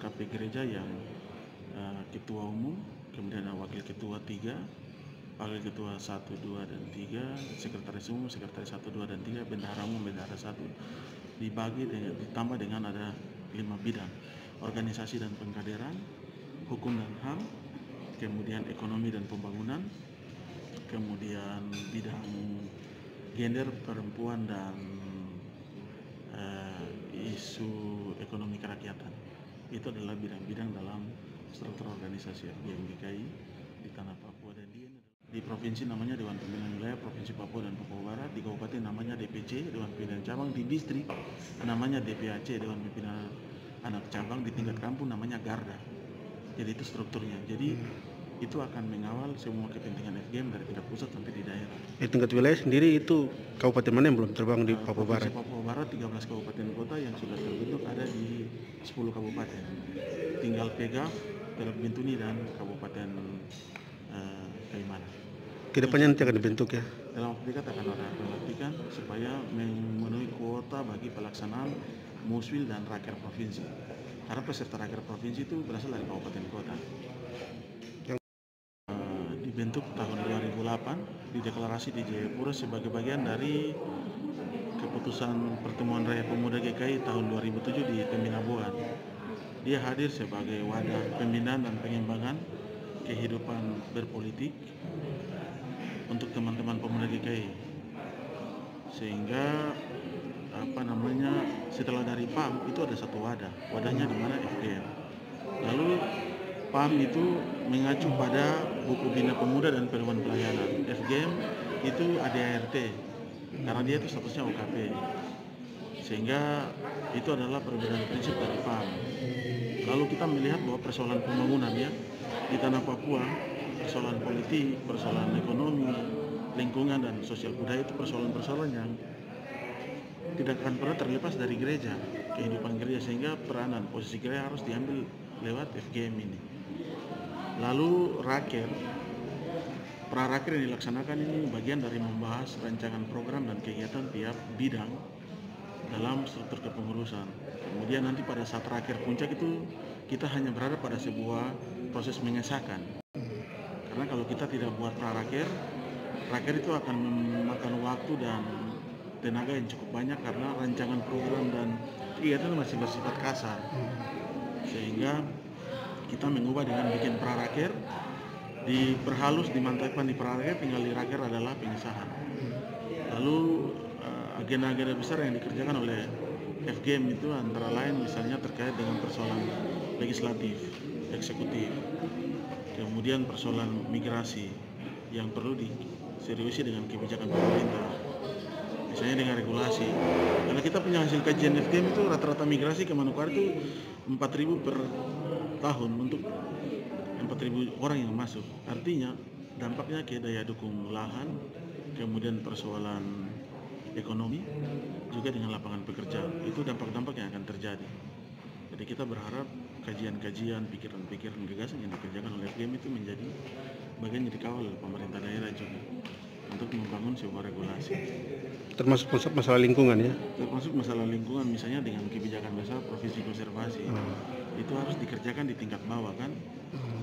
KP Gereja yang ketua umum, kemudian wakil ketua 3, wakil ketua 1, 2, dan 3, sekretaris umum, sekretaris 1, 2, dan 3, bendahara umum, bendahara 1, ditambah dengan ada 5 bidang: organisasi dan pengkaderan, hukum dan HAM, kemudian ekonomi dan pembangunan, kemudian bidang gender, perempuan, dan isu ekonomi kerakyatan. Itu adalah bidang-bidang dalam struktur organisasi FGM GKI di tanah Papua. Dan di provinsi namanya Dewan Pimpinan Wilayah Provinsi Papua dan Papua Barat, di kabupaten namanya DPC, Dewan Pimpinan Cabang, di distrik namanya DPAC, Dewan Pimpinan Anak Cabang, di tingkat kampung namanya Garda. Jadi itu strukturnya. Jadi itu akan mengawal semua kepentingan FGM dari tingkat pusat sampai di daerah. Di tingkat wilayah sendiri itu kabupaten mana yang belum terbang di Papua Barat? Papua Barat 13 kabupaten kota yang sudah terbentuk ada di 10 kabupaten. Tinggal Pegaf, Teluk Bintuni, dan Kabupaten Kaimana. Kedepannya nanti akan dibentuk ya? Dalam waktu dekat akan ada pelantikan supaya memenuhi kuota bagi pelaksanaan Muswil dan Raker Provinsi. Karena peserta Raker Provinsi itu berasal dari kabupaten kota. Dibentuk tahun 2008, dideklarasi di Jayapura sebagai bagian dari keputusan Pertemuan Raya Pemuda GKI tahun 2007 di Tembilabuan. Dia hadir sebagai wadah pembinaan dan pengembangan kehidupan berpolitik untuk teman-teman pemuda GKI. Sehingga setelah dari PAM itu ada satu wadahnya di mana FGM. Lalu PAM itu mengacu pada buku Bina Pemuda dan Perubahan Pelayanan. FGM itu ADART karena dia itu statusnya OKP. Sehingga itu adalah perbedaan prinsip dari PAM. Lalu kita melihat bahwa persoalan pembangunan ya di tanah Papua, persoalan politik, persoalan ekonomi, lingkungan, dan sosial budaya itu persoalan-persoalan yang tidak akan pernah terlepas dari gereja, kehidupan gereja, sehingga peranan posisi gereja harus diambil lewat FGM ini. Lalu Pra-Raker yang dilaksanakan ini bagian dari membahas rancangan program dan kegiatan tiap bidang dalam struktur kepengurusan. Kemudian nanti pada saat Raker puncak itu kita hanya berada pada sebuah proses mengesahkan. Karena kalau kita tidak buat Raker itu akan memakan waktu dan tenaga yang cukup banyak karena rancangan program dan kegiatan masih bersifat kasar. Sehingga kita mengubah dengan bikin Pra-Raker, diperhalus, dimantapkan di Pra-Raker, tinggal di Raker adalah pengesahan. Lalu agenda-agenda besar yang dikerjakan oleh FGM itu antara lain misalnya terkait dengan persoalan legislatif, eksekutif, kemudian persoalan migrasi yang perlu diseriusi dengan kebijakan pemerintah, misalnya dengan regulasi. Karena kita punya hasil kajian FGM itu rata-rata migrasi ke Manokwari itu 4.000 per tahun untuk 4.000 orang yang masuk. Artinya dampaknya ke daya dukung lahan, kemudian persoalan ekonomi, juga dengan lapangan pekerjaan. Itu dampak-dampak yang akan terjadi. Jadi kita berharap kajian-kajian, pikiran-pikiran, gagasan yang dikerjakan oleh FGM itu menjadi bagian yang dikawal oleh pemerintah daerah juga untuk membangun sebuah regulasi. Termasuk masalah lingkungan ya? Termasuk masalah lingkungan, misalnya dengan kebijakan besar provinsi konservasi. Itu harus dikerjakan di tingkat bawah kan,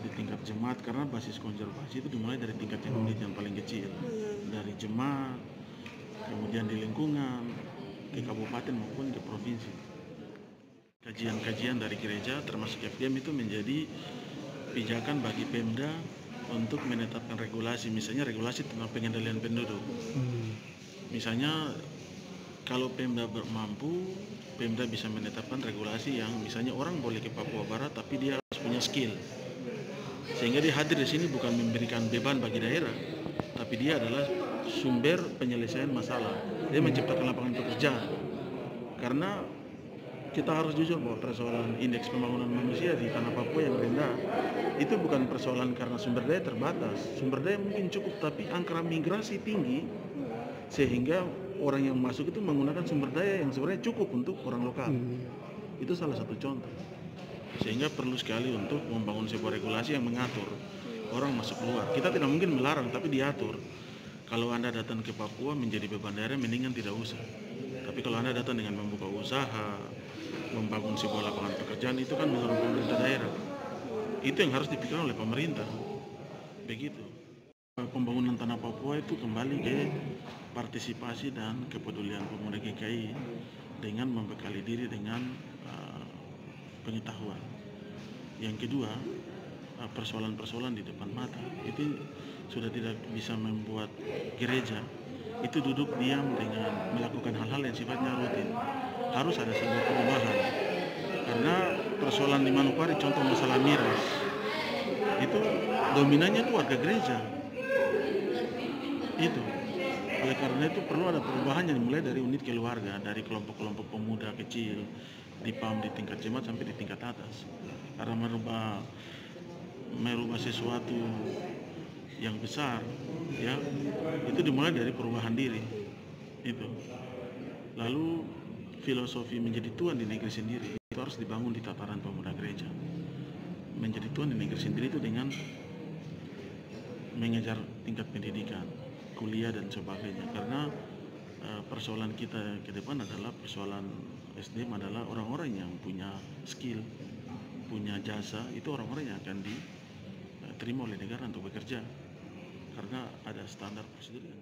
di tingkat jemaat, karena basis konservasi itu dimulai dari tingkat yang paling kecil, dari jemaat, kemudian di lingkungan, ke kabupaten maupun ke provinsi. Kajian-kajian dari gereja termasuk FGM itu menjadi pijakan bagi Pemda untuk menetapkan regulasi, misalnya regulasi tentang pengendalian penduduk. Misalnya kalau Pemda mampu, Pemda bisa menetapkan regulasi yang misalnya orang boleh ke Papua Barat tapi dia harus punya skill. Sehingga dia hadir di sini bukan memberikan beban bagi daerah, tapi dia adalah sumber penyelesaian masalah. Dia menciptakan lapangan pekerjaan. Karena kita harus jujur bahwa persoalan indeks pembangunan manusia di tanah Papua yang rendah itu bukan persoalan karena sumber daya terbatas. Sumber daya mungkin cukup, tapi angka migrasi tinggi sehingga orang yang masuk itu menggunakan sumber daya yang sebenarnya cukup untuk orang lokal. Itu salah satu contoh. Sehingga perlu sekali untuk membangun sebuah regulasi yang mengatur orang masuk keluar. Kita tidak mungkin melarang, tapi diatur. Kalau Anda datang ke Papua menjadi beban daerah, mendingan tidak usah. Tapi kalau Anda datang dengan membuka usaha, membangun sebuah lapangan pekerjaan itu kan menurut pemerintah daerah. Itu yang harus dipikirkan oleh pemerintah. Begitu. Pembangunan tanah Papua itu kembali ke partisipasi dan kepedulian pemuda GKI dengan membekali diri dengan pengetahuan. Yang kedua, persoalan-persoalan di depan mata itu sudah tidak bisa membuat gereja itu duduk diam dengan melakukan hal-hal yang sifatnya rutin. Harus ada sebuah perubahan, karena persoalan di Manokwari, contoh masalah miras, itu dominannya itu warga gereja. Itu oleh karena itu perlu ada perubahan yang dimulai dari unit keluarga, dari kelompok-kelompok pemuda kecil di PAM, di tingkat jemaat sampai di tingkat atas. Karena merubah sesuatu yang besar, ya, itu dimulai dari perubahan diri. Itu. Lalu filosofi menjadi tuan di negeri sendiri itu harus dibangun di tataran pemuda gereja. Menjadi tuan di negeri sendiri itu dengan mengejar tingkat pendidikan, kuliah dan sebagainya. Karena persoalan kita ke depan adalah persoalan SDM adalah orang-orang yang punya skill, punya jasa, itu orang-orang yang akan diterima oleh negara untuk bekerja. Karena ada standar prosedur yang